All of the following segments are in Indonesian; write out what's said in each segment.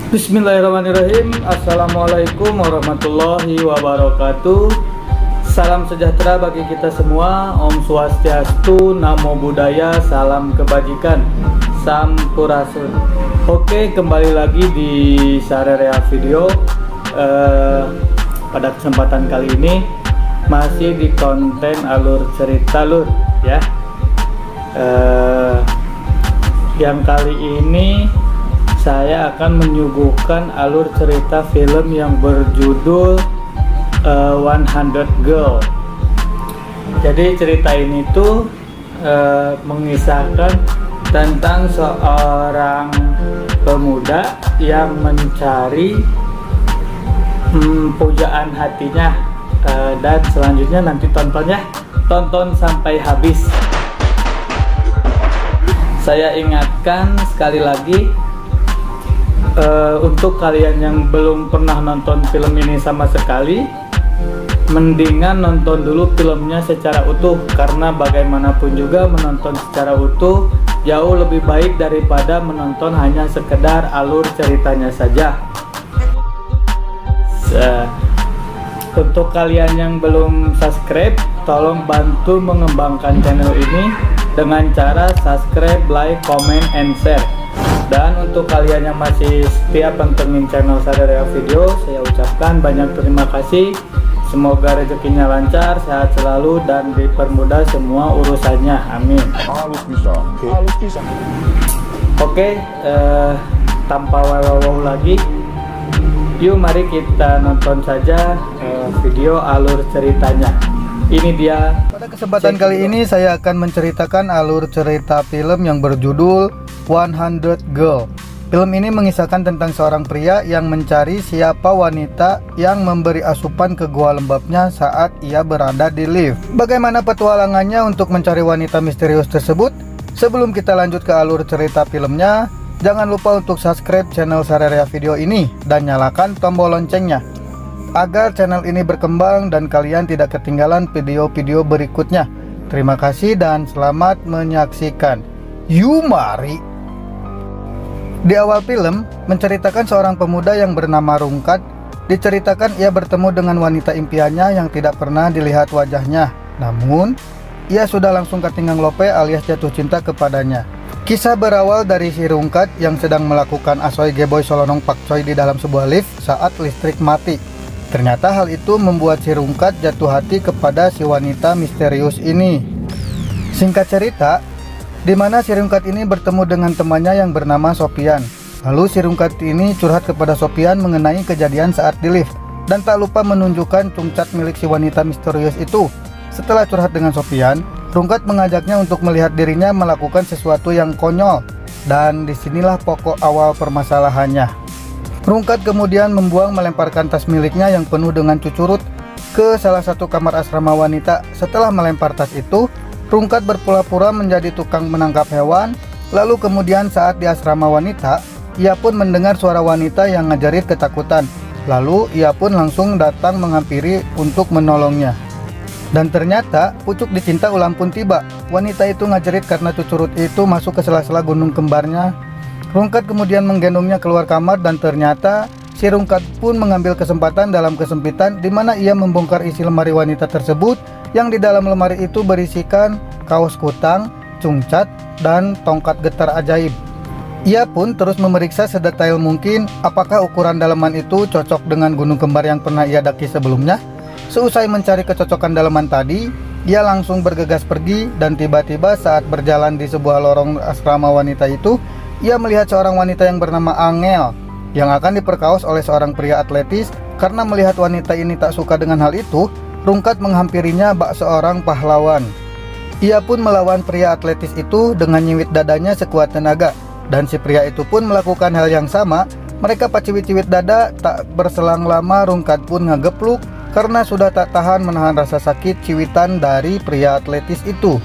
Bismillahirrahmanirrahim. Assalamualaikum warahmatullahi wabarakatuh. Salam sejahtera bagi kita semua. Om Swastiastu, Namo Buddhaya, salam kebajikan, Sampurasun. Oke, kembali lagi di Sarerea Video. Pada kesempatan kali ini masih di konten alur cerita lur ya. Yang kali ini saya akan menyuguhkan alur cerita film yang berjudul 100 Girl. Jadi cerita ini tuh mengisahkan tentang seorang pemuda yang mencari pujaan hatinya, dan selanjutnya nanti tonton sampai habis. Saya ingatkan sekali lagi, untuk kalian yang belum pernah nonton film ini sama sekali, mendingan nonton dulu filmnya secara utuh, karena bagaimanapun juga menonton secara utuh jauh lebih baik daripada menonton hanya sekedar alur ceritanya saja. Untuk kalian yang belum subscribe, tolong bantu mengembangkan channel ini dengan cara subscribe, like, comment, and share. Dan untuk kalian yang masih setia pantengin channel Sarerea Video, saya ucapkan banyak terima kasih. Semoga rezekinya lancar, sehat selalu, dan dipermudah semua urusannya. Amin. Halus bisa. Oke, tanpa wow lagi, yuk mari kita nonton saja video alur ceritanya. Ini dia. Pada kesempatan kali ini saya akan menceritakan alur cerita film yang berjudul 100 Girl. Film ini mengisahkan tentang seorang pria yang mencari siapa wanita yang memberi asupan ke gua lembabnya saat ia berada di lift. Bagaimana petualangannya untuk mencari wanita misterius tersebut? Sebelum kita lanjut ke alur cerita filmnya, jangan lupa untuk subscribe channel Sarerea Video ini dan nyalakan tombol loncengnya agar channel ini berkembang dan kalian tidak ketinggalan video-video berikutnya. Terima kasih dan selamat menyaksikan. Yuk mari. Di awal film menceritakan seorang pemuda yang bernama Rungkat. Diceritakan ia bertemu dengan wanita impiannya yang tidak pernah dilihat wajahnya. Namun ia sudah langsung katingang lope alias jatuh cinta kepadanya. Kisah berawal dari si Rungkat yang sedang melakukan asoy geboy solonong pakcoy di dalam sebuah lift saat listrik mati. Ternyata hal itu membuat si Rungkat jatuh hati kepada si wanita misterius ini. Singkat cerita, di mana si Rungkat ini bertemu dengan temannya yang bernama Sopian. Lalu si Rungkat ini curhat kepada Sopian mengenai kejadian saat di lift, dan tak lupa menunjukkan cungcat milik si wanita misterius itu. Setelah curhat dengan Sopian, Rungkat mengajaknya untuk melihat dirinya melakukan sesuatu yang konyol, dan disinilah pokok awal permasalahannya. Rungkat kemudian melemparkan tas miliknya yang penuh dengan cucurut ke salah satu kamar asrama wanita. Setelah melempar tas itu, Rungkat berpura-pura menjadi tukang menangkap hewan. Lalu kemudian saat di asrama wanita, ia pun mendengar suara wanita yang ngajarit ketakutan. Lalu ia pun langsung datang menghampiri untuk menolongnya. Dan ternyata pucuk dicinta ulam pun tiba. Wanita itu ngajarit karena cucurut itu masuk ke sela-sela gunung kembarnya. Rungkat kemudian menggendongnya keluar kamar, dan ternyata si Rungkat pun mengambil kesempatan dalam kesempitan di mana ia membongkar isi lemari wanita tersebut, yang di dalam lemari itu berisikan kaos kutang, cungcat, dan tongkat getar ajaib. Ia pun terus memeriksa sedetail mungkin apakah ukuran daleman itu cocok dengan gunung kembar yang pernah ia daki sebelumnya. Seusai mencari kecocokan daleman tadi, ia langsung bergegas pergi, dan tiba-tiba saat berjalan di sebuah lorong asrama wanita itu, ia melihat seorang wanita yang bernama Angel yang akan diperkaos oleh seorang pria atletis. Karena melihat wanita ini tak suka dengan hal itu, Rungkat menghampirinya bak seorang pahlawan. Ia pun melawan pria atletis itu dengan nyiwit dadanya sekuat tenaga, dan si pria itu pun melakukan hal yang sama. Mereka paciwit-ciwit dada. Tak berselang lama Rungkat pun ngegepluk karena sudah tak tahan menahan rasa sakit ciwitan dari pria atletis itu.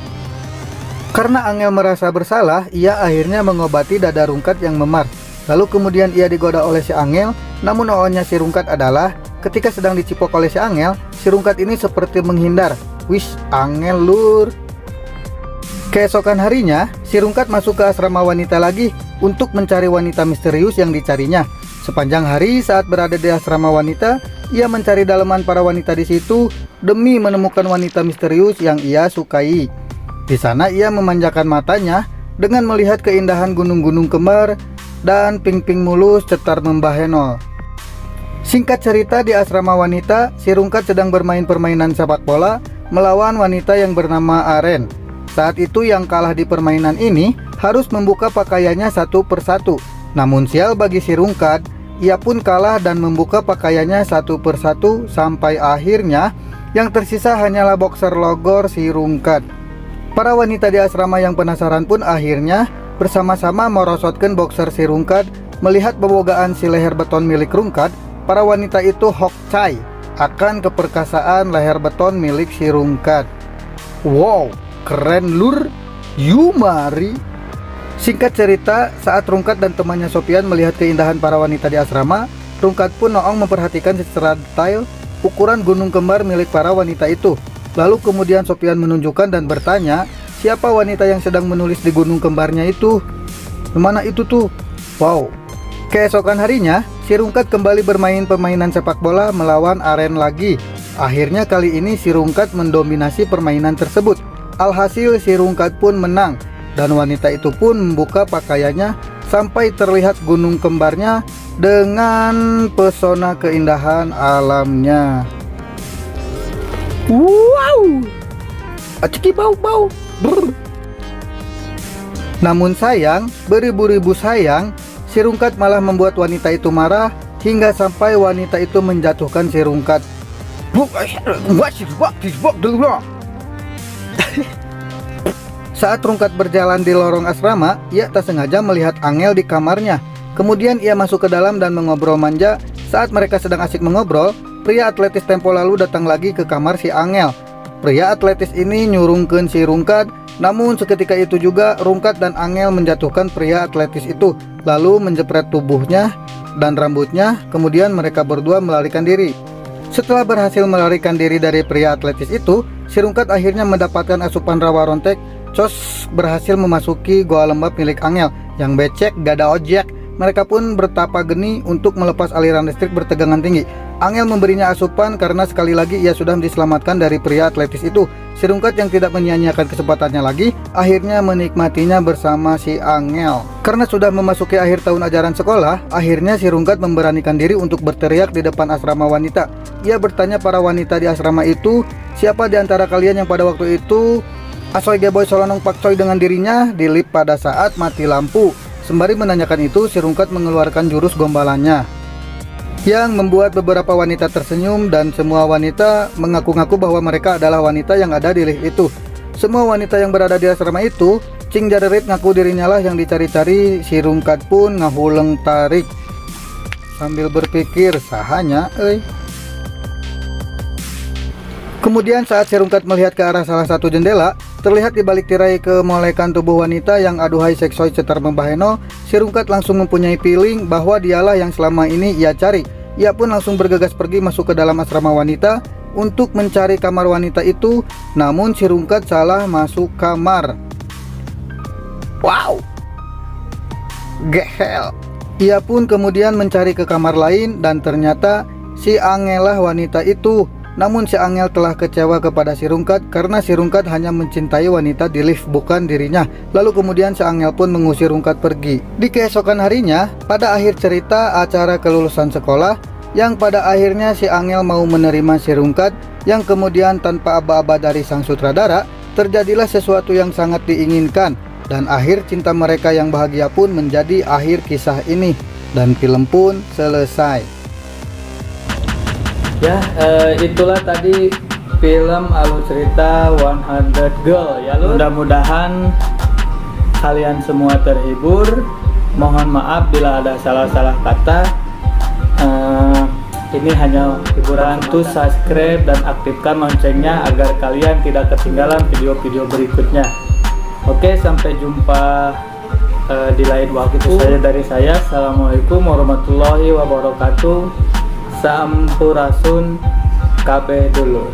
Karena Angel merasa bersalah, ia akhirnya mengobati dada Rungkat yang memar. Lalu kemudian ia digoda oleh si Angel. Namun awalnya si Rungkat adalah ketika sedang dicipok oleh si Angel, si Rungkat ini seperti menghindar. Wish, Angel lur. Keesokan harinya, si Rungkat masuk ke asrama wanita lagi untuk mencari wanita misterius yang dicarinya. Sepanjang hari saat berada di asrama wanita, ia mencari dalaman para wanita di situ demi menemukan wanita misterius yang ia sukai. Di sana ia memanjakan matanya dengan melihat keindahan gunung-gunung kembar dan ping-ping mulus cetar membahenol. Singkat cerita, di asrama wanita, si Rungkat sedang bermain permainan sepak bola melawan wanita yang bernama Aren. Saat itu yang kalah di permainan ini harus membuka pakaiannya satu persatu. Namun sial bagi si Rungkat, ia pun kalah dan membuka pakaiannya satu persatu sampai akhirnya yang tersisa hanyalah boxer logor si Rungkat. Para wanita di asrama yang penasaran pun akhirnya bersama-sama merosotkan boxer si Rungkat. Melihat pembogaan si leher beton milik Rungkat, para wanita itu hokcai akan keperkasaan leher beton milik si Rungkat. Wow, keren lur, you mari. Singkat cerita, saat Rungkat dan temannya Sopian melihat keindahan para wanita di asrama, Rungkat pun noong memperhatikan secara detail ukuran gunung kembar milik para wanita itu. Lalu kemudian Sopian menunjukkan dan bertanya, siapa wanita yang sedang menulis di gunung kembarnya itu? Mana itu tuh? Wow. Keesokan harinya, si Rungkat kembali bermain permainan sepak bola melawan Aren lagi. Akhirnya kali ini si Rungkat mendominasi permainan tersebut. Alhasil si Rungkat pun menang, dan wanita itu pun membuka pakaiannya sampai terlihat gunung kembarnya dengan pesona keindahan alamnya. Wow, aciki bau-bau. Namun sayang, beribu-ribu sayang, si Rungkat malah membuat wanita itu marah hingga sampai wanita itu menjatuhkan si Rungkat. Saat Rungkat berjalan di lorong asrama, ia tak sengaja melihat Angel di kamarnya. Kemudian ia masuk ke dalam dan mengobrol manja. Saat mereka sedang asik mengobrol, pria atletis tempo lalu datang lagi ke kamar si Angel. Pria atletis ini nyurungkeun si Rungkat, namun seketika itu juga Rungkat dan Angel menjatuhkan pria atletis itu, lalu menjepret tubuhnya dan rambutnya. Kemudian mereka berdua melarikan diri. Setelah berhasil melarikan diri dari pria atletis itu, si Rungkat akhirnya mendapatkan asupan rawa rontek. Cos berhasil memasuki goa lembab milik Angel yang becek gak ada ojek. Mereka pun bertapa geni untuk melepas aliran listrik bertegangan tinggi. Angel memberinya asupan karena sekali lagi ia sudah diselamatkan dari pria atletis itu. Si Rungkat yang tidak menyia-nyiakan kesempatannya lagi akhirnya menikmatinya bersama si Angel. Karena sudah memasuki akhir tahun ajaran sekolah, akhirnya si Rungkat memberanikan diri untuk berteriak di depan asrama wanita. Ia bertanya para wanita di asrama itu, siapa di antara kalian yang pada waktu itu asoy geboy solonong pakcoy dengan dirinya di lift pada saat mati lampu. Sembari menanyakan itu, si Rungkat mengeluarkan jurus gombalannya yang membuat beberapa wanita tersenyum, dan semua wanita mengaku-ngaku bahwa mereka adalah wanita yang ada di lift itu. Semua wanita yang berada di asrama itu cing jaderit ngaku dirinya lah yang dicari-cari. Si Rungkat pun ngahuleng tarik sambil berpikir sahanya Kemudian saat si Rungkat melihat ke arah salah satu jendela, terlihat di balik tirai kemolekan tubuh wanita yang aduhai seksoi cetar membaheno, si Rungkat langsung mempunyai feeling bahwa dialah yang selama ini ia cari. Ia pun langsung bergegas pergi masuk ke dalam asrama wanita untuk mencari kamar wanita itu. Namun si Rungkat salah masuk kamar. Wow, gehel. Ia pun kemudian mencari ke kamar lain dan ternyata si Angel lah wanita itu. Namun si Angel telah kecewa kepada si Rungkat karena si Rungkat hanya mencintai wanita di lift, bukan dirinya. Lalu kemudian si Angel pun mengusir Rungkat pergi. Di keesokan harinya, pada akhir cerita acara kelulusan sekolah, yang pada akhirnya si Angel mau menerima si Rungkat, yang kemudian tanpa aba-aba dari sang sutradara, terjadilah sesuatu yang sangat diinginkan. Dan akhir cinta mereka yang bahagia pun menjadi akhir kisah ini. Dan film pun selesai. Ya, itulah tadi film alur cerita 100 Girl ya. Mudah-mudahan kalian semua terhibur. Mohon maaf bila ada salah-salah kata. Ini hanya hiburan. Tuh subscribe dan aktifkan loncengnya agar kalian tidak ketinggalan video-video berikutnya. Oke, sampai jumpa di lain waktu. Itu saja dari saya. Assalamualaikum warahmatullahi wabarakatuh. Sampurasun kabeh dulu.